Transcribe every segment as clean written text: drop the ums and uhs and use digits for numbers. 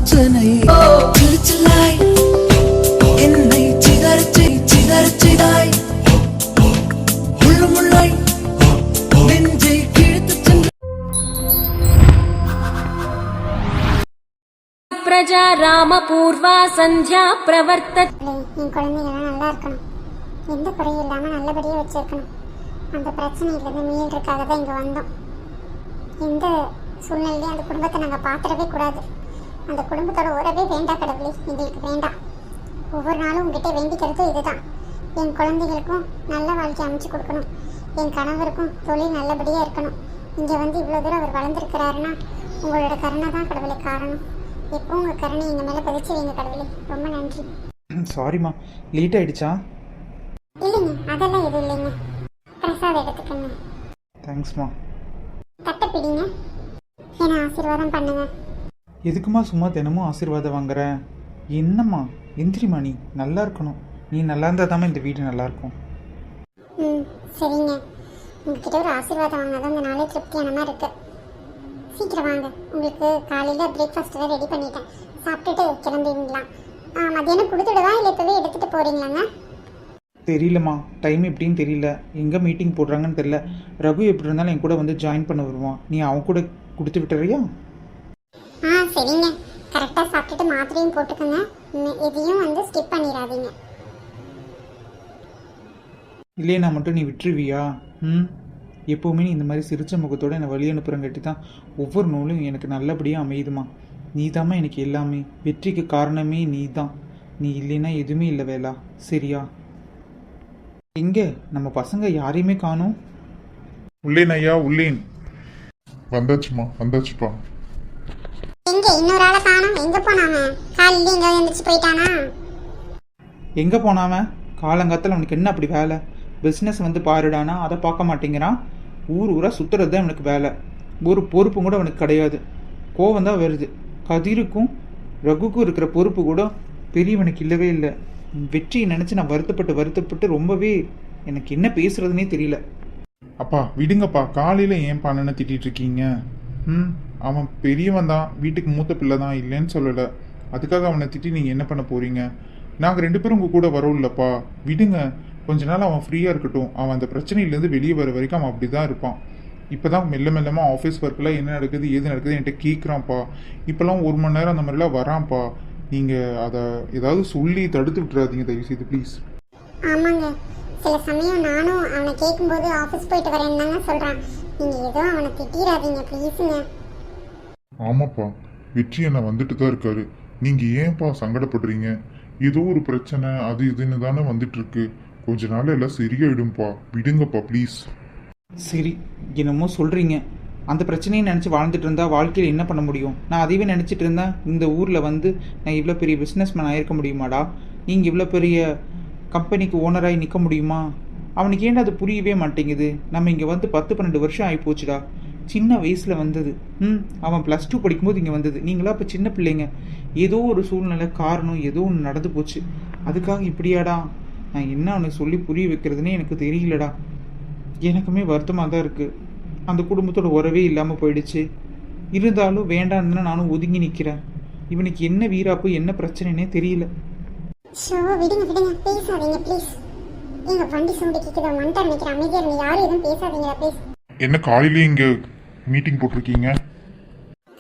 பிரச்சனை சிரிச்சலாய் என்னை சிதறச்சிதாய் முள்ளாய் நெஞ்சை கிழித்து சென்று பிரஜா ராமபூர்வா சந்தியா பிரவர்த்த. என் குழந்தைங்களாம் நல்லா இருக்கணும், எந்த குறையும் இல்லாமல் நல்லபடியாக வச்சிருக்கணும். அந்த பிரச்சனையிலேருந்து மீள்றதுக்காக தான் இங்கே வந்தோம். எந்த சூழ்நிலையும் அந்த குடும்பத்தை நாங்கள் பார்த்துடவே கூடாது. அந்த குடும்பத்தோட உறவே வேண்டாம் கடவுளே, எங்களுக்கு வேண்டாம். ஒவ்வொரு நாளும் உங்ககிட்ட வேண்டிக்கிறது இதுதான். என் குழந்தைகளுக்கும் நல்ல வாழ்க்கை அமைச்சு கொடுக்கணும், என் கணவருக்கும் தொழில் நல்லபடியாக இருக்கணும். இங்கே வந்து இவ்வளோ தூரம் அவர் வளர்ந்துருக்கிறாருன்னா உங்களோட கருணை தான் கடவுளை காரணம். எப்போ உங்கள் கருணை எங்கள் மேலே பதிச்சு வைங்க கடவுளே, ரொம்ப நன்றி. சாரிம்மா, லேட் ஆயிடுச்சா? இல்லைங்க, அதெல்லாம் எதுவும் இல்லைங்க. பிரசாதம் எடுத்துக்கங்க. தேங்க்ஸ்மா. தட்டை பிடிங்க, என்னை ஆசீர்வாதம் பண்ணுங்க. எதுக்குமா சும்மா தினமும் ஆசீர்வாதம் வாங்குறேன்? என்னம்மா எந்திரிமா, நீ நல்லா இருக்கணும். நீ நல்லா இருந்தால் தாம்மா இந்த வீடு நல்லா இருக்கும். சரிங்க, உங்ககிட்ட ஒரு ஆசீர்வாதம் வாங்கினதான் இந்த நாளே திருப்தியான மாதிரி இருக்கு. சீக்கிரம் வாங்க, உங்களுக்கு காலையில் பிரேக்ஃபாஸ்ட் தான் ரெடி பண்ணிட்டேன், சாப்பிட்டுட்டு கிளம்பிடலாம். மத்தியானம் கொடுத்துடுவா இல்லை இப்போவே எடுத்துகிட்டு போகிறீங்களாங்க? தெரியலம்மா, டைம் எப்படின்னு தெரியல, எங்கே மீட்டிங் போடுறாங்கன்னு தெரியல. ரகு எப்படி இருந்தாலும் என் கூட வந்து ஜாயின் பண்ண வருவான், நீ அவன் கூட கொடுத்து விட்டுறியா? சரிங்க, கரெக்டாக சாப்பிட்டுட்டு மாத்திரையும் போட்டுக்கோங்க, எதையும் வந்து ஸ்கிப் பண்ணிடாதீங்க. இல்லையே மட்டும் நீ விட்டுருவியா? எப்போவுமே நீ இந்த மாதிரி சிரிச்ச முகத்தோடு என்னை வழி அனுப்புகிறங்காட்டி தான் ஒவ்வொரு நூலும் எனக்கு நல்லபடியாக அமையுதுமா. நீ தாம்மா எனக்கு எல்லாமே, வெற்றிக்கு காரணமே நீ தான். நீ இல்லைன்னா எதுவுமே இல்லை வேலா, சரியா? எங்கே நம்ம பசங்க யாரையுமே காணோம்? உள்ளேன் ஐயா, உள்ளேன். வந்தாச்சுமா, வந்தாச்சுப்பா. எங்க இன்னொரு ஆளை காணோம், எங்க போனாங்க? காலையில எங்க எழுந்திரிச்சு போயிட்டானா? எங்கே போனாவன்? காலங்காத்தில் அவனுக்கு என்ன அப்படி வேலை? பிஸ்னஸ் வந்து பாருடானா அதை பார்க்க மாட்டேங்கிறான். ஊர் ஊராக சுற்றுறது தான் அவனுக்கு வேலை. ஒரு பொறுப்பும் கூட அவனுக்கு கிடையாது. கோவம் தான் வருது. கதிருக்கும் ரகுக்கும் இருக்கிற பொறுப்பு கூட பெரியவனுக்கு இல்லவே இல்லை. வெற்றியை நினச்சி நான் வருத்தப்பட்டு ரொம்பவே எனக்கு என்ன பேசுறதுனே தெரியல. அப்பா விடுங்கப்பா, காலையில் ஏன் பண்ணனு திட்டிட்டு இருக்கீங்க? அவன் பெரியவன் தான், வீட்டுக்கு மூத்த பிள்ளை தான், இல்லைன்னு சொல்லலை. அதுக்காக அவனை திட்டி நீங்கள் என்ன பண்ண போறீங்க? நாங்கள் 2 பேரும் உங்கள் கூட வரோம் இல்லைப்பா, விடுங்க. கொஞ்ச நாள் அவன் ஃப்ரீயாக இருக்கட்டும். அவன் அந்த பிரச்சனையிலேருந்து வெளியே வர வரைக்கும் அவன் அப்படி தான் இருப்பான். இப்போ தான் மெல்லமாக ஆஃபீஸ் ஒர்க்கில் என்ன நடக்குது ஏது நடக்குது என்கிட்ட கேட்குறான்ப்பா. இப்போல்லாம் 1 மணி நேரம் அந்த மாதிரிலாம் வரான்ப்பா. நீங்கள் அதை ஏதாவது சொல்லி தடுத்து விட்டுறாதீங்க தயவு செய்து ப்ளீஸ். ஆமாங்க, சில சமயம் நானும் அவனை கேட்கும்போது ஆஃபீஸ் போயிட்டு வரேன்னு தாங்க சொல்கிறான். நீங்கள் ஏதோ அவனை திட்டிடாதீங்க ப்ளீஸுங்க. ஆமாப்பா, வெற்றி என்ன வந்துட்டு தான் இருக்காரு. நீங்கள் ஏன்ப்பா சங்கடப்படுறீங்க? ஏதோ ஒரு பிரச்சனை அது இதுன்னு தானே வந்துட்டு இருக்கு. கொஞ்ச நாள் எல்லாம் சரியாயிடும்பா, விடுங்கப்பா ப்ளீஸ். சரி, என்னமோ சொல்கிறீங்க. அந்த பிரச்சனையை நினச்சி வாழ்ந்துட்டு இருந்தால் வாழ்க்கையில் என்ன பண்ண முடியும்? நான் அதையே நினச்சிட்டு இருந்தேன் இந்த ஊரில் வந்து நான் இவ்வளோ பெரிய பிஸ்னஸ்மேன் ஆகிருக்க முடியுமாடா? நீங்கள் இவ்வளோ பெரிய கம்பெனிக்கு ஓனராகி நிற்க முடியுமா? அவனுக்கு ஏன்டா அது புரியவே மாட்டேங்குது. நம்ம இங்கே வந்து 10-12 வருஷம் ஆகி போச்சுடா. சின்ன வயசில் வந்தது. அவன் +2 படிக்கும்போது இங்கே வந்தது. நீங்களா இப்போ சின்ன பிள்ளைங்க. ஏதோ ஒரு சூழ்நிலை காரணம் ஏதோ ஒன்று நடந்து போச்சு. அதுக்காக இப்படியாடா? நான் என்ன அவனுக்கு சொல்லி புரிய வைக்கிறதுனே எனக்கு தெரியலடா. எனக்குமே வருத்தமாக தான் இருக்குது. அந்த குடும்பத்தோட உறவே இல்லாமல் போயிடுச்சு. இருந்தாலும் வேண்டான்னு நானும் ஒதுங்கி நிற்கிறேன். இவனுக்கு என்ன வீராப்பு என்ன பிரச்சனைனே தெரியல. விடுங்க பேசாதீங்க ப்ளீஸ். எங்க வண்டி சவுண்ட் கேக்குதா? மண்டை நினைக்கிற அமைதியா இருங்க, யாரும் எதுவும் பேசாதீங்களா ப்ளீஸ். என்ன காலையிலேயே இங்கே மீட்டிங் போட்டிருக்கீங்க?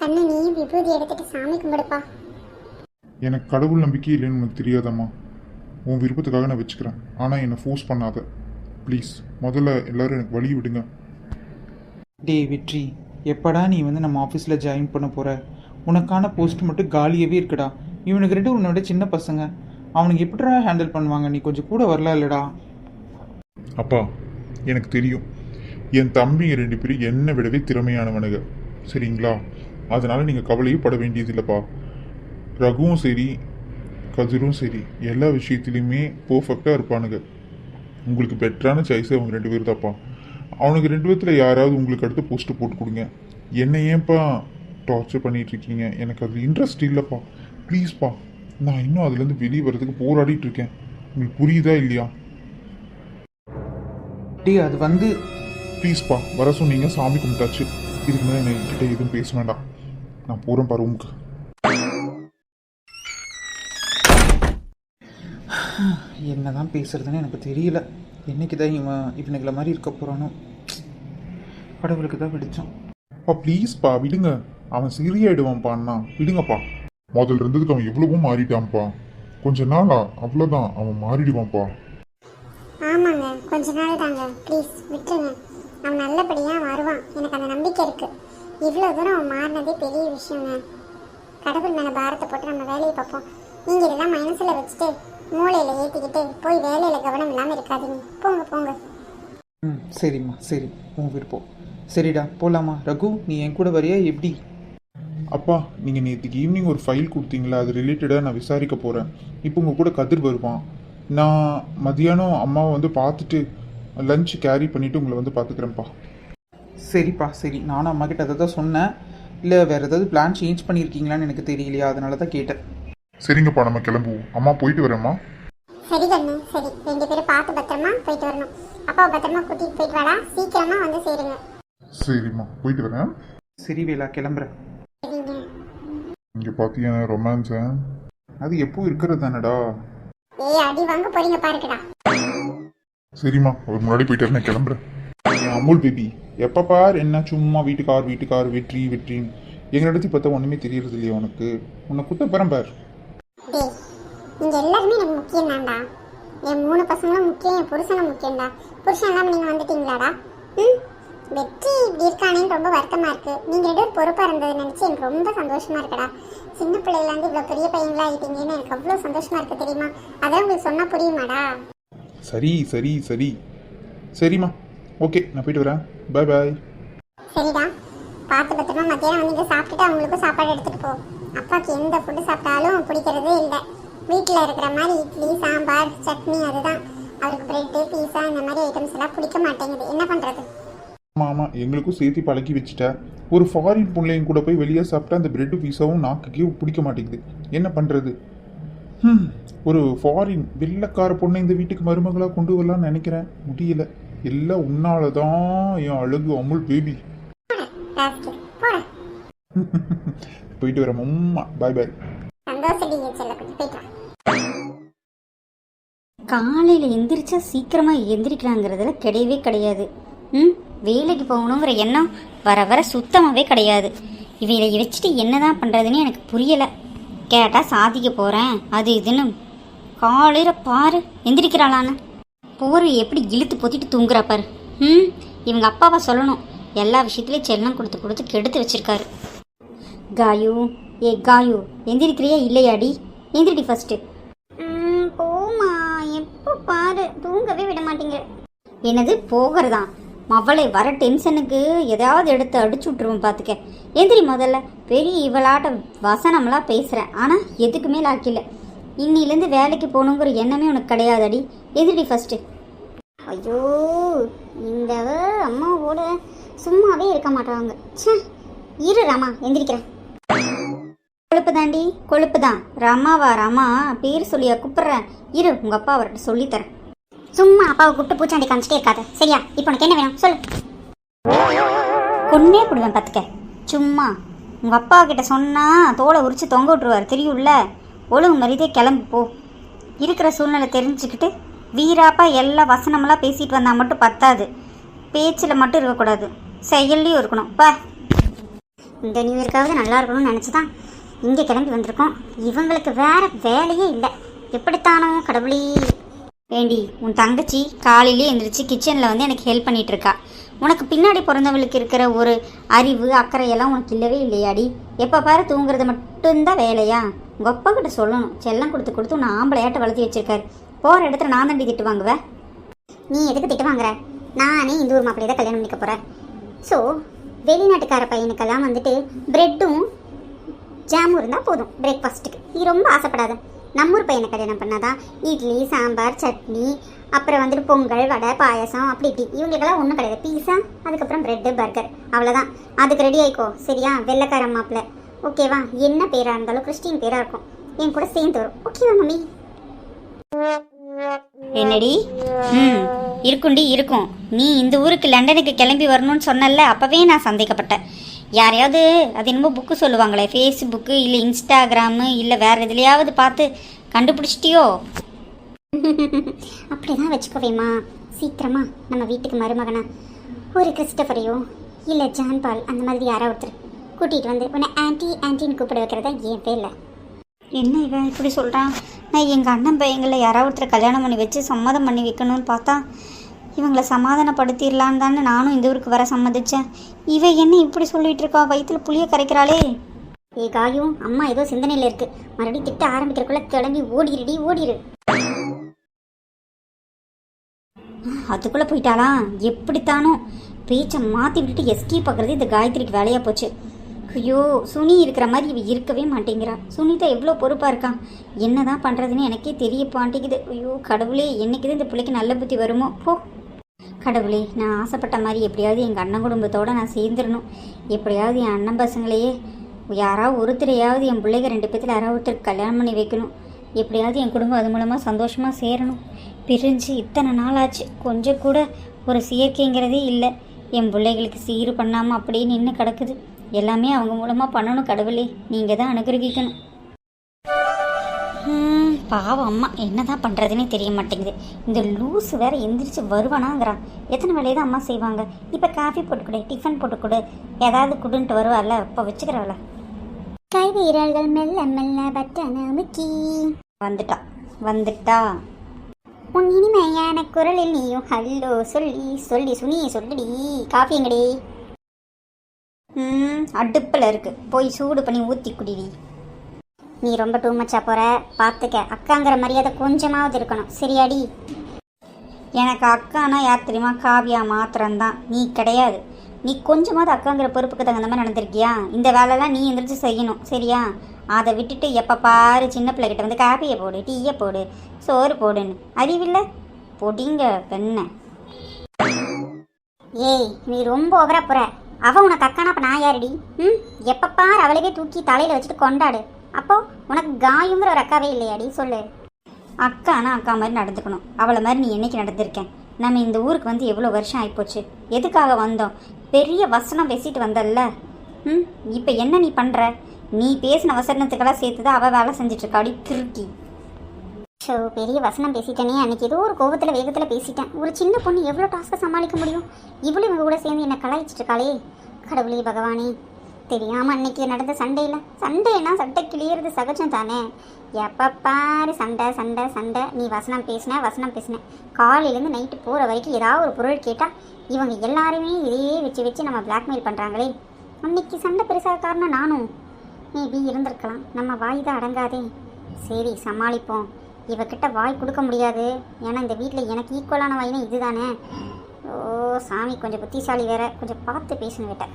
கண்ணு நீ விபூதி எடுத்துட்டு சாமி கும்பிடுப்பா. எனக்கு கடவுள் நம்பிக்கை இல்லைன்னு உனக்கு தெரியாதம்மா. உன் விருப்பத்துக்காக நான் வச்சுக்கிறேன், ஆனால் என்னை ஃபோர்ஸ் பண்ணாத ப்ளீஸ். முதல்ல எல்லாரும் எனக்கு வழி விடுங்க. டே வெற்றி, எப்படா நீ வந்து நம்ம ஆஃபீஸில் ஜாயின் பண்ண போகிற? உனக்கான போஸ்ட் மட்டும் காலியாகவே இருக்குடா. இவனுக்கு 2 உன்னோட சின்ன பசங்க, அவனுக்கு எப்படிடா ஹேண்டில் பண்ணுவாங்க? நீ கொஞ்சம் கூட வரல இல்லடா? அப்பா எனக்கு தெரியும், என் தம்பிங்க 2 பேரும் என்னை விடவே திறமையானவனுங்க, சரிங்களா? அதனால் நீங்கள் கவலையும் பட வேண்டியதில்லைப்பா. ரகுவும் சரி கதிரும் சரி எல்லா விஷயத்துலையுமே பர்ஃபெக்டாக இருப்பானுங்க. உங்களுக்கு பெட்டரான சாய்ஸே அவங்க 2 பேர் தான்ப்பா. அவனுக்கு 2 பேர்த்தில் யாராவது உங்களுக்கு அடுத்து போஸ்ட்டு போட்டு கொடுங்க. என்னை ஏன்ப்பா டார்ச்சர் பண்ணிகிட்ருக்கீங்க? எனக்கு அதில் இன்ட்ரெஸ்ட் இல்லைப்பா, ப்ளீஸ்ப்பா. நான் இன்னும் அதுலேருந்து வெளியே வர்றதுக்கு போராடிட்டு இருக்கேன். உங்களுக்கு புரியுதா இல்லையா? டே அது வந்து ப்ளீஸ்ப்பா, வர சொன்னீங்க, சாமி கும்பிட்டாச்சு. இதுக்கு மேலே என்கிட்ட எதுவும் பேச வேண்டாம். நான் போகிறேன் ரூமுக்கு. என்ன தான் பேசுறதுன்னு எனக்கு தெரியல. என்னைக்கு தான் இவனுங்களை மாதிரி இருக்க போகிறானோ, கடவுளுக்கு தான் பிடிச்சோம். அப்பா ப்ளீஸ்ப்பா விடுங்க, அவன் சரியாயிடுவான்ப்பா. அண்ணா விடுங்கப்பா. முதல்ல இருந்ததுக்கு அவன் எவ்வளவோ மாறிட்டான்ப்பா. கொஞ்ச நாளா அவ்வளோதான், அவன் மாறிடுவான்ப்பா. ஆமாங்க, கொஞ்ச நாள் தாங்க, ப்ளீஸ் விட்டுருங்க. அவன் நல்லபடியாக வருவான், எனக்கு அந்த நம்பிக்கை இருக்கு. இவ்வளோ தூரம் அவன் மாறினதே பெரிய விஷயங்க. கடவுள் மேலே பாரத்தை போட்டு நம்ம வேலையை பார்ப்போம். நீங்கள் இதெல்லாம் மனசில் வச்சுட்டு மூளையில் ஏற்றிக்கிட்டு போய் வேலையில் கவனம் இல்லாமல் இருக்காதீங்க. போங்க போங்க. சரிம்மா, சரி, உன் விருப்பம். சரிடா, போகலாமா? ரகு, நீ என் கூட வரியா எப்படி? அப்பா நீங்கள் நேற்றுக்கு ஈவினிங் ஒரு ஃபைல் கொடுத்தீங்களா, அது ரிலேட்டடாக நான் விசாரிக்க போகிறேன். இப்போ உங்கள் கூட கதிர் வருவான். நான் மதியானம் அம்மாவை வந்து பார்த்துட்டு லஞ்ச் கேரி பண்ணிவிட்டு உங்களை வந்து பார்த்துக்கிறேன்ப்பா. சரிப்பா, சரி. நானும் அம்மா கிட்ட அதை தான் சொன்னேன். இல்லை வேறு ஏதாவது பிளான் சேஞ்ச் பண்ணியிருக்கீங்களான்னு எனக்கு தெரியலையா, அதனால தான் கேட்டேன். சரிங்கப்பா, நம்ம கிளம்புவோம். அம்மா போயிட்டு வரேம்மா. சரி கண்ணு, சரி. 2 பேரும் பார்த்து பத்திரமா போயிட்டு வரணும். அப்பாவை பத்திரமா கூட்டிகிட்டு போயிட்டு வாடா, சீக்கிரமாக வந்து சேருங்க. சரிம்மா, போயிட்டு வரேன். சரி வேலா, கிளம்புறேன். சரிங்க. இங்கே பார்த்தியா ரொமான்ஸை? அது எப்போ இருக்கிறது தானடா. ஏய், அடி வாங்க போறீங்க பாருங்கடா. சரிம்மா, ஒரு முன்னாடி போயிட்டு நான் கிளம்புறேன். என் அமுல் பேபி, எப்போ பார் என்ன சும்மா வீட்டுக்கார் வெற்றின்னு எங்களிடத்தி பார்த்தா ஒன்றுமே தெரியறது இல்லையா உனக்கு? உன்னை குத்த போகிறேன் பார். டேய், நீங்க எல்லாருமே எனக்கு முக்கியம் தான்டா. என் 3 பசங்களும் முக்கியம், என் புருஷனும் முக்கியம்டா. புருஷன் இல்லாம நீங்க வந்துட்டீங்களாடா? வெற்றி இப்படி இருக்கானேன்னு ரொம்ப வருத்தமா இருக்கு. நீங்க 2 பேரும் பொறுப்பா இருந்தது நினைச்சு எனக்கு ரொம்ப சந்தோஷமா இருக்குடா. சின்ன பிள்ளைல இருந்து இவ்வளவு பெரிய பையங்களா ஆயிட்டீங்கன்னு எனக்கு அவ்வளவு சந்தோஷமா இருக்கு தெரியுமா? அதெல்லாம் உங்களுக்கு சொன்னா புரியுமாடா? சரிம்மா, ஓகே, நான் போயிட்டு வரேன். பாய் பாய். சரிடா, பார்த்து பத்திரமா மத்தியானம் வந்து சாப்பிட்டுட்டு அவங்களுக்கும் சாப்பாடு எடுத்துட்டு போ. அப்பாவுக்கு எந்த ஃபுட்டு சாப்பிட்டாலும் பிடிக்கிறதே இல்லை. வீட்டில் இருக்கிற மாதிரி இட்லி, சாம்பார், சட்னி அதுதான். அவருக்கு பிரெட்டு, பீஸா இந்த மாதிரி ஐட்டம்ஸ் எல்லாம் பிடிக்க மாட்டேங்குது. என்ன பண்ணுறது? ஆமாம், எங்களுக்கும் சேர்த்து பழக்கி வச்சுட்டேன். ஒரு ஃபாரின் பிள்ளைங்க கூட போய் வெளியே சாப்பிட்டா அந்த பிரெட்டு பீஸாவும் நாக்குக்கே பிடிக்க மாட்டேங்குது. என்ன பண்ணுறது? ஒரு ஃபாரின் வெள்ளைக்கார பொண்ணை இந்த வீட்டுக்கு மருமகளாக கொண்டு வரலான்னு நினைக்கிறேன். முடியல. எல்லாம் உன்னால தான் என் அழகு அமுல் பேபி. போயிட்டு வரேன் அம்மா. பாய் பாய். காலையில் எந்திரிச்சா சீக்கிரமாக எந்திரிக்கிறாங்கிறதுல கிடையவே கிடையாது. வேலைக்கு போகணுங்கிற எண்ணம் வர வர சுத்தமாகவே கிடையாது. இவையில வச்சுட்டு என்ன தான் பண்ணுறதுன்னு எனக்கு புரியலை. கேட்டால் சாதிக்க போகிறேன் அது இதுன்னு காலையில் பாரு எந்திரிக்கிறாளான்னு போர் எப்படி இழுத்து பொத்திட்டு தூங்குறா பாரு. இவங்க அப்பாவை சொல்லணும், எல்லா விஷயத்துலையும் செல்லம் கொடுத்து கெடுத்து வச்சிருக்காரு. காயு, ஏ காயு, எந்திரிக்கிறியா இல்லையாடி? எந்திரிடி ஃபர்ஸ்ட்டு. போமா, எப்போ பாரு தூங்கவே விட மாட்டேங்க. என்னது போகிறதா? மவளை வர டென்ஷனுக்கு ஏதாவது எடுத்து அடிச்சு விட்டுருவோம் பார்த்துக்க. எந்திரி முதல்ல. பெரிய இவளாட்ட வசனம்லாம் பேசுகிறேன், ஆனால் எதுக்குமே லாக்கில்லை. இன்னிலேருந்து வேலைக்கு போகணுங்கிற எண்ணமே உனக்கு கிடையாதடி. எதிரி ஃபஸ்ட்டு. ஐயோ, இந்த அம்மாவோட சும்மாவே இருக்க மாட்டாங்க. சே, இரு ராமா, எந்திரிக்கிறேன். கொழுப்பு தாண்டி, கொழுப்பு தான். ராமாவா? ராமா பேர் சொல்லியா கூப்பிட்றேன். இரு, உங்கள் அப்பா அவர்கிட்ட சொல்லித்தரேன். சும்மா அப்பாவை கூப்பிட்டு பூச்சாண்டி காமிச்சிட்டே இருக்காத, சரியா? இப்போ உனக்கு என்ன வேணும் சொல்லு. கொன்னே போடுவேன் பார்த்துக்க. சும்மா உங்கள் அப்பா கிட்ட சொன்னால் தோலை உரிச்சு தொங்க விட்டுருவார், தெரியும்ல? ஒழுங்கு மரியாதையே கிளம்பு போ. இருக்கிற சூழ்நிலை தெரிஞ்சுக்கிட்டு வீராப்பா எல்லா வசனமெல்லாம் பேசிட்டு வந்தால் மட்டும் பத்தாது. பேச்சில் மட்டும் இருக்கக்கூடாது, செயல்லையும் இருக்கணும். பா, இந்த நியூ இயர்க்காவது நல்லா இருக்கணும்னு நினச்சி தான் இங்கே கிளம்பி வந்திருக்கோம். இவங்களுக்கு வேற வேலையே இல்லை. எப்படித்தானோ கடவுளே. வேண்டி உன் தங்கச்சி காலையிலே எழுந்திரிச்சு கிச்சனில் வந்து எனக்கு ஹெல்ப் பண்ணிகிட்டு இருக்கா. உனக்கு பின்னாடி பிறந்தவளுக்கு இருக்கிற ஒரு அறிவு அக்கறையெல்லாம் உனக்கு இல்லவே இல்லையாடி? எப்போ பாரு தூங்குறது மட்டும்தான் வேலையா? உங்கள் அப்பா கிட்ட சொல்லணும், செல்லம் கொடுத்து உன்னை ஆம்பளையாட்ட வளர்த்தி வச்சிருக்காரு. போகிற இடத்துல நான் தாண்டி திட்டு வாங்குவேன். நீ எதுக்கு திட்டு வாங்குற? நானே இந்த ஊர் மாப்பிள்ளையை தான் கல்யாணம் பண்ணிக்க போகிறேன். ஸோ வெளிநாட்டுக்கார பையனுக்கெல்லாம் வந்துட்டு ப்ரெட்டும் ஜாமும் இருந்தால் போதும் பிரேக்ஃபாஸ்ட்டுக்கு. நீ ரொம்ப ஆசைப்படாத. நம்மூர் பையனை கல்யாணம் பண்ணாதான் இட்லி, சாம்பார், சட்னி, அப்புறம் வந்துட்டு பொங்கல், வடை, பாயசம், அப்படி இப்படி. இவங்களுக்கெல்லாம் ஒன்றும் கிடையாது. பீஸா, அதுக்கப்புறம் ப்ரெட்டு, பர்கர், அவ்வளோதான். அதுக்கு ரெடி ஆயிக்கோ, சரியா? வெள்ளைக்கார மாப்பிள்ள, ஓகேவா? என்ன பேராக இருந்தாலும் கிறிஸ்டின் பேராக இருக்கும், என் கூட சேர்ந்து வரும். ஓகேவா மம்மி? என்னடி? இருக்குண்டி இருக்கும். நீ இந்த ஊருக்கு லண்டனுக்கு கிளம்பி வரணும்னு சொன்னல, அப்போவே நான் சந்தேகப்பட்டேன். யாரையாவது அது என்னமோ புக்கு சொல்லுவாங்களே, ஃபேஸ்புக்கு இல்லை இன்ஸ்டாகிராமு இல்லை வேறு எதுலையாவது பார்த்து கண்டுபிடிச்சிட்டியோ? அப்படிதான் வச்சுக்கோவேம்மா. சீக்கிரமா நம்ம வீட்டுக்கு மருமகனா ஒரு கிறிஸ்டபரையோ இல்லை ஜான்பால் அந்த மாதிரி யாரோ ஒருத்தர் கூட்டிகிட்டு வந்து உன்னை ஆன்ட்டி ஆன்ட்டின்னு கூப்பிட வைக்கிறதா என் வேலை. என்ன இவன் இப்படி சொல்கிறான்? நான் எங்கள் அண்ணன் பையங்களில் யாராவது ஒருத்தர் கல்யாணம் பண்ணி வச்சு சம்மதம் பண்ணி வைக்கணும்னு பார்த்தா இவங்களை சமாதானப்படுத்திடலான்னு தானே நானும் இந்த ஊருக்கு வர சம்மதிச்சேன். இவன் என்ன இப்படி சொல்லிட்டு இருக்கா? வயிற்றுல புளிய கரைக்கிறாளே. ஏ காயும், அம்மா ஏதோ சிந்தனையில் இருக்கு. மறுபடியும் திட்ட ஆரம்பிக்கிறக்குள்ள கிளம்பி ஓடிடுடி, ஓடிடு. அதுக்குள்ளே போயிட்டாளா? எப்படித்தானோ பேச்சை மாற்றி விட்டுட்டு எஸ்கேப் பார்க்குறது இந்த காயத்ரிக்கு வேலையாக போச்சு. ஐயோ, சுனி இருக்கிற மாதிரி இவ இருக்கவே மாட்டேங்கிறா. சுனிதா எவ்வளோ பொறுப்பாக இருக்கான். என்ன தான் பண்ணுறதுன்னு எனக்கே தெரிய மாட்டேங்குது. ஐயோ கடவுளே, என்னைக்குதான் இந்த பிள்ளைக்கு நல்ல புத்தி வருமோ? போ கடவுளே, நான் ஆசைப்பட்ட மாதிரி எப்படியாவது எங்கள் அண்ணன் குடும்பத்தோடு நான் சேர்ந்துடணும். எப்படியாவது என் அண்ணன் பசங்களையே யாராவது ஒருத்தரையாவது என் பிள்ளைங்க 2 பேத்தில் யாராவது ஒருத்தருக்கு கல்யாணம் பண்ணி வைக்கணும். எப்படியாவது என் குடும்பம் அது மூலமாக சந்தோஷமாக சேரணும். பிரிஞ்சு இத்தனை நாள் ஆச்சு, கொஞ்சம் கூட ஒரு செயற்கைங்கிறதே இல்லை. என் பிள்ளைகளுக்கு சீர் பண்ணாமல் அப்படியே நின்று கிடக்குது. எல்லாமே அவங்க மூலமாக பண்ணணும். கடவுளே, நீங்கள் தான் அனுகிரகிக்கணும். பாவம் அம்மா என்ன தான் பண்ணுறதுனே தெரிய மாட்டேங்குது. இந்த லூஸ் வேற எந்திரிச்சு வருவானாங்கிறான். எத்தனை வேலையை தான் அம்மா செய்வாங்க. இப்போ காஃபி போட்டுக்கொடு, டிஃபன் போட்டுக்கொடு, ஏதாவது குடுன்ட்டு வருவாள்ல, இப்போ வச்சுக்கிறவள. கை வீரர்கள் மெல்ல மெல்ல பட்டன முக்கி வந்துட்டா. உன் இனிமையான குரலில் நீயும் ஹல்லோ சொல்லி சொல்லி சுனி சொல்லுடி. காஃபி எங்கடி? அடுப்பில் இருக்கு, போய் சூடு பண்ணி ஊற்றி குடிடி. நீ ரொம்ப டூ மச்சா போற, பார்த்துக்க. அக்காங்கிற மரியாதை கொஞ்சமாவது இருக்கணும், சரியாடி? எனக்கு அக்கானா யார் தெரியுமா? காவியா மாத்திரம்தான், நீ கிடையாது. நீ கொஞ்சமாவது அக்காங்கிற பொறுப்புக்கு தகுந்த மாதிரி நடந்திருக்கியா? இந்த வேலைலாம் நீ எந்திரிச்சு செய்யணும், சரியா? அதை விட்டுட்டு எப்போ பாரு சின்ன பிள்ளைகிட்ட வந்து காப்பியை போடு, டீயை போடு, சோறு போடுன்னு. அறிவில்லை பொடிங்க பெண்ண. ஏய், நீ ரொம்ப ஓவரா போற. அவ உனக்கு அக்கானா அப்ப நான் யாருடி? எப்ப பாரு அவளையே தூக்கி தலையில வச்சுட்டு கொண்டாடு. அப்போ உனக்கு காயுங்கிற ஒரு அக்காவே இல்லையாடி? சொல்லு. அக்கானா அக்கா மாதிரி நடந்துக்கணும். அவளை மாதிரி நீ என்னைக்கு நடந்திருக்கேன்? நம்ம இந்த ஊருக்கு வந்து எவ்வளோ வருஷம் ஆகிப்போச்சு. எதுக்காக வந்தோம்? பெரிய வசனம் பேசிட்டு வந்தல்ல. இப்போ என்ன நீ பண்ணுற? நீ பேசின வசனத்துக்கெல்லாம் சேர்த்து தான் அவள் வேலை செஞ்சிட்ருக்காடி திருட்டி. ஸோ பெரிய வசனம் பேசிட்டேனே. அன்றைக்கி ஏதோ ஒரு கோபத்தில் வேகத்தில் பேசிட்டேன். ஒரு சின்ன பொண்ணு எவ்வளோ டாஸ்க்கை சமாளிக்க முடியும்? இவ்வளோ இவங்க கூட சேர்ந்து என்னை கலாய்ச்சிட்ருக்காளே. கடவுளே பகவானே, தெரியாமல் அன்னைக்கு நடந்த சண்டைனா சட்டை கிளியறது சகஜம் தானே. எப்போ பாரு சண்டை சண்டை சண்டை. நீ வசனம் பேசின காலையிலேருந்து நைட்டு போகிற வரைக்கும் ஏதாவது ஒரு பொருள் கேட்டால் இவங்க எல்லாருமே இதையே வச்சு நம்ம பிளாக்மெயில் பண்ணுறாங்களே. அன்னைக்கு சண்டை பெருசாக காரணம் நானும் மேபி இருந்திருக்கலாம். நம்ம வாய் தான் அடங்காதே. சரி சமாளிப்போம். இவகிட்ட வாய் கொடுக்க முடியாது, ஏன்னா இந்த வீட்டில் எனக்கு ஈக்குவலான வாயினா இது தானே. ஓ சாமி, கொஞ்சம் புத்திசாலி வேற, கொஞ்சம் பார்த்து பேசணும் விட்ட.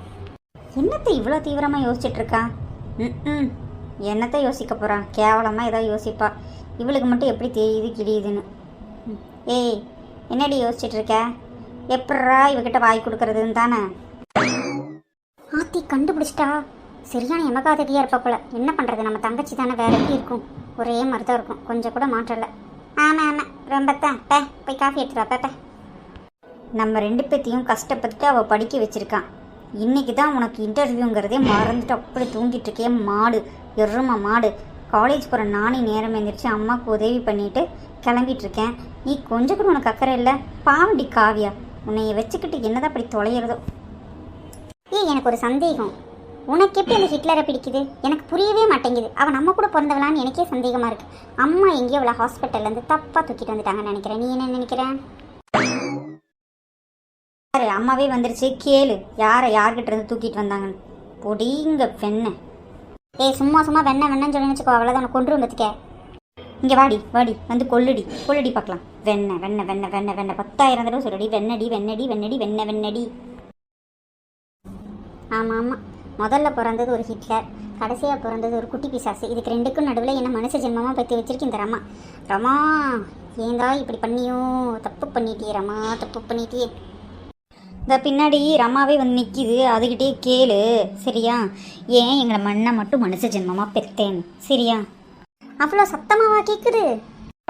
என்னத்தை இவ்வளோ தீவிரமாக யோசிச்சுட்ருக்கா? என்னத்தை யோசிக்க போகிறான்? கேவலமாக ஏதாவது யோசிப்பா. இவளுக்கு மட்டும் எப்படி தெரியுது கிழியுதுன்னு. ஏய், என்னடி யோசிச்சுட்ருக்க? எப்பட்றா இவகிட்ட வாய் கொடுக்கறதுன்னு தானே. ஆத்தி கண்டுபிடிச்சிட்டா. சரியான எமகாதடியாக இருப்பா போல. என்ன பண்ணுறது, நம்ம தங்கச்சி தானே, வேற எப்படி இருக்கும்? ஒரே மாதிரி தான் இருக்கும், கொஞ்சம் கூட மாற்றம் இல்லை. ஆமாம் ரொம்ப தான். போய் காஃபி எடுத்துட்டு வாப்ப. நம்ம 2 பேத்தையும் கஷ்டப்பட்டு அவள் படிக்க வச்சுருக்கான். இன்றைக்கி தான் உனக்கு இன்டர்வியூங்கிறதே மறந்துட்டு அப்படி தூங்கிட்டு இருக்கே மாடு, எருமை மாடு. காலேஜ் போகிற நானே நேரம் எழுந்திரிச்சு அம்மாவுக்கு உதவி பண்ணிவிட்டு கிளம்பிகிட்ருக்கேன். நீ கொஞ்சம் கூட உனக்கு அக்கறை இல்லை. பாவண்டி காவியா, உன்னைய வச்சுக்கிட்டு என்னதான் அப்படி தொலைகிறதோ. எனக்கு ஒரு சந்தேகம். உனக்கு எப்படி அந்த ஹிட்லரை பிடிக்குது? எனக்கு புரியவே மாட்டேங்குது. அவன் நம்ம கூட பிறந்தவளான்னு எனக்கே சந்தேகமாக இருக்குது. அம்மா எங்கேயோ அவளை ஹாஸ்பிட்டல்லேருந்து தப்பாக தூக்கிட்டு வந்துட்டாங்கன்னு நினைக்கிறேன். நீ என்ன நினைக்கிற? அம்மாவே வந்துருச்சு, கேளு யார்கிட்ட இருந்து தூக்கிட்டு வந்தாங்கன்னு. பொடிங்க வெண்ணெய். சும்மா வெண்ணெய்ன்னு சொல்லி வச்சுக்கோ, அவ்வளோதான் உனக்கு கொண்டு வந்துக்க. இங்கே வாடி வந்து கொள்ளுடி பார்க்கலாம். வெண்ணெய் 10,000 தடவை சொல்லடி. வெண்ணடி. ஆமாம், முதல்ல பிறந்தது ஒரு ஹிட்லர், கடைசியாக பிறந்தது ஒரு குட்டி பிசாசு. இதுக்கு 2க்கும் நடுவில் என்ன மனுஷ ஜென்மமாக பற்றி வச்சிருக்கேன் இந்த ரமா. ஏந்தா இப்படி பண்ணியோ? தப்பு பண்ணிட்டியே ரமா, தப்பு பண்ணிட்டியே. இந்த பின்னாடி ரமாவே வந்து நிற்கிது, அதுக்கிட்டே கேளு சரியா? ஏன் எங்களை மண்ணை மட்டும் மனுஷ ஜென்மமாக பெற்றேன் சரியா? அவ்வளோ சத்தமாவா கேட்குது?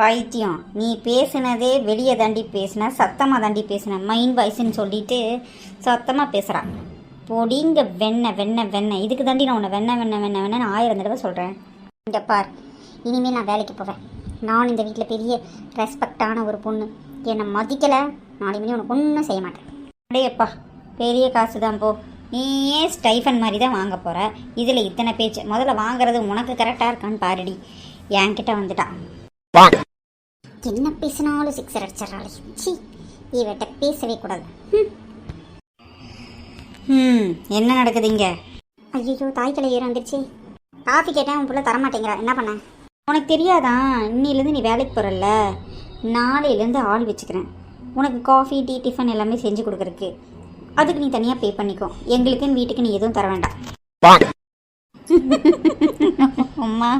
பைத்தியம், நீ பேசுனதே வெளியே தாண்டி பேசுன, சத்தமாக தாண்டி பேசுன. மைண்ட் வாய்ஸ்ன்னு சொல்லிட்டு சத்தமாக பேசுகிறான். பொடிங்க வெண்ணெய். இதுக்கு தாண்டி நான் உன்னை வெண்ணெய் 1000 தடவை சொல்கிறேன். இங்கே பார், இனிமேல் நான் வேலைக்கு போவேன். நான் இந்த வீட்டில் பெரிய ரெஸ்பெக்டான ஒரு பொண்ணு. என்னை மதிக்கலை, நாளை மணி உனக்கு ஒன்றும் செய்ய மாட்டேன். அடேப்பா, பெரிய காசு தான் போ. நீயே ஸ்டைஃபன் மாதிரி தான் வாங்க போகிற. இதில் இத்தனை பேச்சு. முதல்ல வாங்குறது உனக்கு கரெக்டாக இருக்கான்னு பாருடி. என்கிட்ட வந்துட்டா. என்ன பேசினாலும் சிக்ஸர் அடிச்சிடறாளே. சி, இவட்ட பேசவே கூடாது. என்ன நடக்குது இங்கே? ஐயோ, தாய்க்கலை ஏற வந்துருச்சு. காஃபி கேட்டேன், உன் பிள்ளை தரமாட்டேங்கிறா. என்ன பண்ண? உனக்கு தெரியாதான், இன்னிலேருந்து நீ வேலைக்கு போகிறல்ல, நாளையிலேருந்து ஆள் வச்சுக்கிறேன். உனக்கு காஃபி, டீ, டிஃபன் எல்லாமே செஞ்சு கொடுக்குறக்கு. அதுக்கு நீ தனியாக பே பண்ணிக்கோ. எங்களுக்குன்னு வீட்டுக்கு நீ எதுவும் தர வேண்டாம். அம்மா,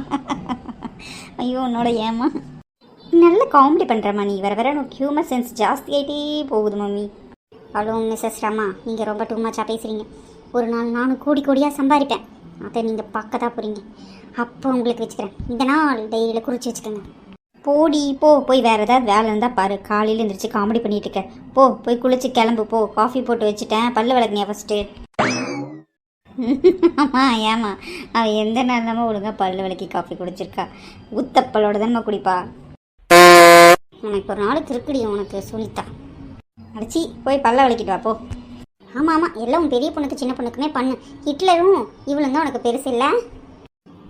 ஐயோ உன்னோட ஏமா நல்ல காமெடி பண்ணுறம்மா நீ. வர வர உனக்கு ஹியூமர் சென்ஸ் ஜாஸ்தி ஆகிட்டே போகுது மம்மி. ஹலோ மிஸ்ஸஸ் ரமா, நீங்கள் ரொம்ப டூ மச்சாக பேசுகிறீங்க. ஒரு நாள் நானும் கோடி கோடியாக சம்பாதிப்பேன். அதை நீங்கள் பார்க்க தான் போகிறீங்க. அப்போ உங்களுக்கு வச்சுக்கிறேன். இந்த நாள் டைரியில் குறித்து வச்சுக்கோங்க. போடி போ, போய் வேறு ஏதாவது வேலை இருந்தால் பாரு. காலையில் எழுந்திரிச்சு காமெடி பண்ணிட்டு இருக்க. போ, போய் குளிச்சு கிளம்பு. போ, காஃபி போட்டு வச்சுட்டேன், பல்லு விளக்குனியா ஃபஸ்ட்டு? ஆமாம், ஏமா அவள் எந்த நேரமும் ஒழுங்காக பல்லு விளக்கி காஃபி குடிச்சிருக்கா. ஊத்தப்பல்லோட தானே குடிப்பா. உனக்கு ஒரு நாளுக்கு இருக்குடி உனக்கு சொல்லித்தா. அடிச்சி போய் பல்ல விளக்கிட்டு வா போ. ஆமாம் ஆமாம், எல்லாம் உன் பெரிய பொண்ணுக்கு சின்ன பொண்ணுக்குமே பண்ணு. ஹிட்லரும் இவளும் தான் உனக்கு பெருசு இல்லை.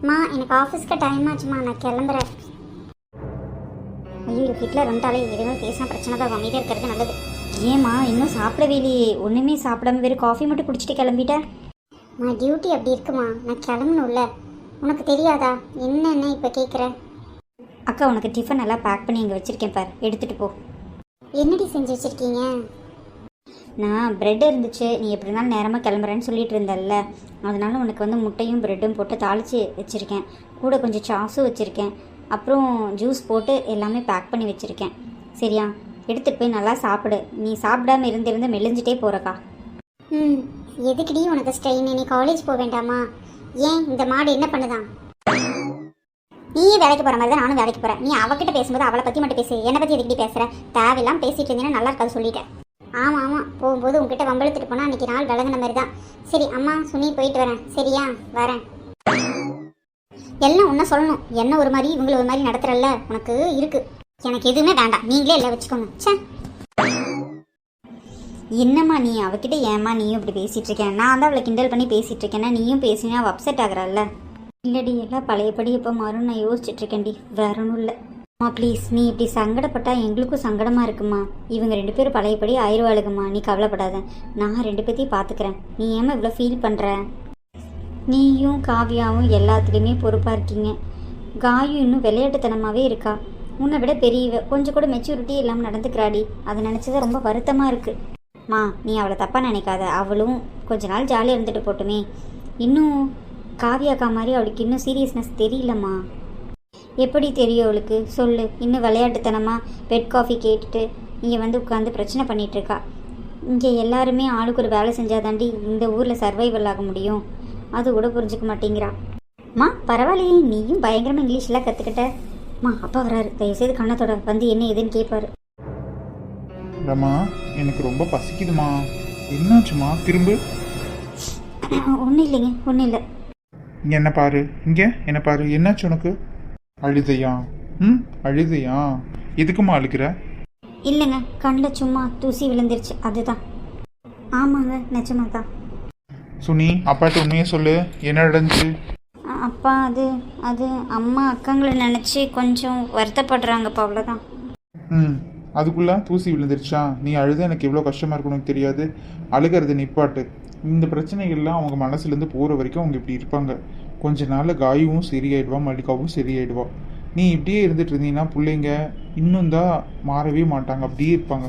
அம்மா, எனக்கு ஆஃபீஸ்க்கு டைம் ஆச்சுமா, நான் கிளம்புறேன். ஐயோ, ஹிட்லர் வந்துட்டாலே எதுவுமே பேசினா பிரச்சனை தான். அமைதியாக இருக்கிறது நல்லது. ஏம்மா இன்னும் சாப்பிடவே இல்லையே? ஒன்றுமே சாப்பிடாம வெறும் காஃபி மட்டும் குடிச்சிட்டு கிளம்பிட்டேன். மா, டியூட்டி அப்படி இருக்குமா, நான் கிளம்பணும்ல. உனக்கு தெரியாதா? என்னென்ன இப்போ கேட்குற? அக்கா, உனக்கு டிஃபன் எல்லாம் பேக் பண்ணி இங்கே வச்சுருக்கேன் பார், எடுத்துகிட்டு போ. என்னடி செஞ்சு வச்சுருக்கீங்க? நான் ப்ரெட் இருந்துச்சு, நீ எப்படி இருந்தாலும் நேரமாக கிளம்புறேன்னு சொல்லிட்டு இருந்தல்ல, அதனால உனக்கு வந்து முட்டையும் ப்ரெட்டும் போட்டு தாளித்து வச்சுருக்கேன். கூட கொஞ்சம் சாஸும் வச்சுருக்கேன். அப்புறம் ஜூஸ் போட்டு எல்லாமே பேக் பண்ணி வச்சுருக்கேன். சரியா? எடுத்துகிட்டு போய் நல்லா சாப்பிடு. நீ சாப்பிடாம இருந்து மெலிஞ்சிட்டே போகிறக்கா. எதுக்குடி உனக்கு ஸ்ட்ரெயின்? நீ காலேஜ் போக வேண்டாமா? ஏன் இந்த மாடு என்ன பண்ணுதான்? நீயே வேலைக்கு போகிற மாதிரி தான் நானும் வேலைக்கு போகிறேன். நீ அவகிட்ட பேசும்போது அவளை பற்றி மட்டும் பேசு, என்னை பற்றி எதுக்கிட்டே பேசுகிற? தேவையெல்லாம் பேசிகிட்டு இருந்தீங்கன்னா நல்லா இருக்காது சொல்லிட்டேன். ஆமாம் ஆமாம், போகும்போது உங்ககிட்ட வம்பெழுத்துட்டு போனால் அன்றைக்கி நாள் விளங்குன மாதிரி தான். சரி அம்மா, சுனி போயிட்டு வரேன். சரியா? வரேன். எல்லாம் ஒன்றா சொல்லணும். என்ன ஒரு மாதிரி இவங்களை ஒரு மாதிரி நடத்துறல்ல, உனக்கு இருக்குது. எனக்கு எதுவுமே வேண்டாம், நீங்களே எல்லாம் வச்சுக்கோங்க. சே, என்னம்மா நீ அவகிட்ட ஏம்மா நீயும் இப்படி பேசிகிட்டு இருக்கேன்? நான் தான் அவளை கிண்டல் பண்ணி பேசிகிட்டு இருக்கேன்னா நீயும் பேசினா அவள் அப்செட் ஆகுறாள்ல. இல்லடி, எல்லாம் பழையபடி இப்போ மாறும் நான் யோசிச்சுட்டு இருக்கேன்டி, வேற ஒன்றும் இல்லை. அம்மா ப்ளீஸ், நீ இப்படி சங்கடப்பட்டா எங்களுக்கும் சங்கடமாக இருக்குமா. இவங்க 2 பேரும் பழையபடி ஆயிடுவாளுங்கம்மா, நீ கவலைப்படாத. நான் 2 பேர்த்தையும் பார்த்துக்கிறேன். நீ ஏமா இவ்வளோ ஃபீல் பண்ணுற? நீயும் காவியாவும் எல்லாத்துலேயுமே பொறுப்பாக இருக்கீங்க. காயும் இன்னும் விளையாட்டுத்தனமாகவே இருக்கா. உன்னை விட பெரியவ, கொஞ்சம் கூட மெச்சூரிட்டி இல்லாமல் நடந்துக்கிறாடி. அதை நினச்சது ரொம்ப வருத்தமாக இருக்குது. மா, நீ அவளை தப்பாக நினைக்காத. அவளும் கொஞ்ச நாள் ஜாலியாக இருந்துட்டு போட்டுமே. இன்னும் காவியாக்கா மாதிரி அவளுக்கு இன்னும் சீரியஸ்னஸ் தெரியலம்மா. எப்படி தெரியும் அவளுக்கு? சொல்லு. இன்னும் விளையாட்டுத்தனமாக பெட் காஃபி கேட்டுட்டு இங்கே வந்து உட்காந்து பிரச்சனை பண்ணிகிட்ருக்கா. இங்கே எல்லாருமே ஆளுக்கு ஒரு வேலை செஞ்சாதாண்டி இந்த ஊரில் சர்வைவல் ஆக முடியும். அது கூட புரிஞ்சுக்க மாட்டேங்கிறா. மா பரவாயில்லையே, நீயும் பயங்கரமாக இங்கிலீஷ்லாம் கற்றுக்கிட்ட. மா, அப்பா வராரு, தயவுசெய்து கண்ணத்தோட வந்து என்ன ஏதுன்னு கேட்பாரு. ரமா, எனக்கு ரொம்ப பசிக்குதுமா. என்னாச்சுமா திரும்ப? ஒன்றும் இல்லைங்க, ஒன்றும் இல்லை. இங்கே என்ன பாரு, இங்கே என்ன பாரு, என்னாச்சு உனக்கு? அழுதையா? அழுதையா? எதுக்குமா அழுகிற? இல்லைங்க, கண்ணில் சும்மா தூசி விழுந்துருச்சு, அதுதான். ஆமாங்க, நிஜமா தான். சுனி, அப்பாட்ட உண்மையே சொல்லு, என்ன நடந்துச்சு? அப்பா, அது அம்மா அக்காங்களை நினச்சி கொஞ்சம் வருத்தப்படுறாங்கப்பா, அவ்வளோதான். அதுக்குள்ளே தூசி விழுந்துருச்சா? நீ அழுத எனக்கு எவ்வளோ கஷ்டமாக இருக்குன்னு உனக்கு தெரியாது. அழுகிறது நிப்பாட்டு. இந்த பிரச்சனைகள்லாம் அவங்க மனசுலேருந்து போகிற வரைக்கும் அவங்க இப்படி இருப்பாங்க. கொஞ்ச நாளில் காயும் சரியாயிடுவா, மல்லிகாவும் சரியாயிடுவா. நீ இப்படியே இருந்துட்டு இருந்தீங்கன்னா பிள்ளைங்க இன்னும் தான் மாறவே மாட்டாங்க, அப்படியே இருப்பாங்க.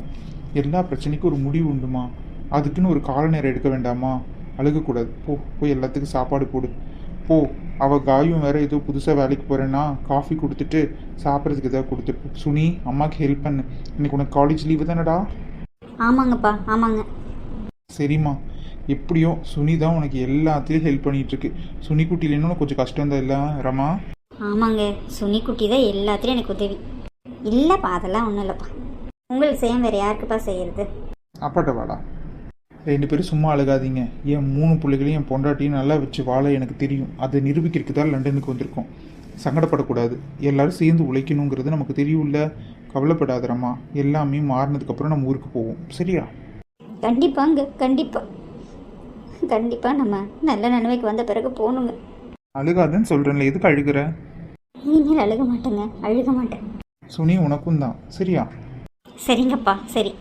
எல்லா பிரச்சனைக்கும் ஒரு முடிவு உண்டுமா. அதுக்குன்னு ஒரு கால நேரம் எடுக்க வேண்டாமா? அழுகக்கூடாது. போய் எல்லாத்துக்கும் சாப்பாடு போடு. போ. அவள் காயும் வேற ஏதோ புதுசாக வேலைக்கு போகிறேன்னா காஃபி கொடுத்துட்டு சாப்பிட்றதுக்கு ஏதாவது கொடுத்துட்டு. சுனி, அம்மாவுக்கு ஹெல்ப் பண்ணு. இன்னைக்கு உனக்கு காலேஜ் லீவு தானடா? ஆமாங்கப்பா, ஆமாங்க. சரிம்மா, எப்படியோ சுனி தான் உனக்கு எல்லாத்துலேயும் ஹெல்ப் பண்ணிகிட்ருக்கு. சுனி குட்டி இல்லைன்னு கொஞ்சம் கஷ்டம் தான் இல்லை ரமா? ஆமாங்க, சுனி குட்டி தான் எல்லாத்துலேயும் எனக்கு உதவி. இல்லைப்பா, அதெல்லாம் ஒன்றும் இல்லைப்பா. உங்களுக்கு செய்ய வேறு யாருக்குப்பா செய்யறது? அப்பாட்ட வாடா. 2 பேரும் சும்மா அழுகாதீங்க. என் 3 பிள்ளைகளையும் என் பொண்டாட்டியும் நல்லா வச்சு வாழ எனக்கு தெரியும். அதை நிரூபிக்கிறதுக்கு தான் லண்டனுக்கு வந்திருக்கோம். சங்கடப்படக்கூடாது. எல்லாரும் சேர்ந்து உழைக்கணுங்கிறது நமக்கு தெரியும்ல. கவலைப்படாதரம்மா. எல்லாமே மாறினதுக்கப்புறம் நம்ம ஊருக்கு போவோம். சரியா? கண்டிப்பாங்க, கண்டிப்பாக கண்டிப்பாக நம்ம நல்ல நிலைமைக்கு வந்த பிறகு போகணுங்க. அழுகாதுன்னு சொல்கிறேன்ல, எதுக்கு அழுகிற? இனிமேல் அழுக மாட்டேங்க, அழுக மாட்டேன். சுனி உனக்கும் தான். சரியா? சரிங்கப்பா, சரி.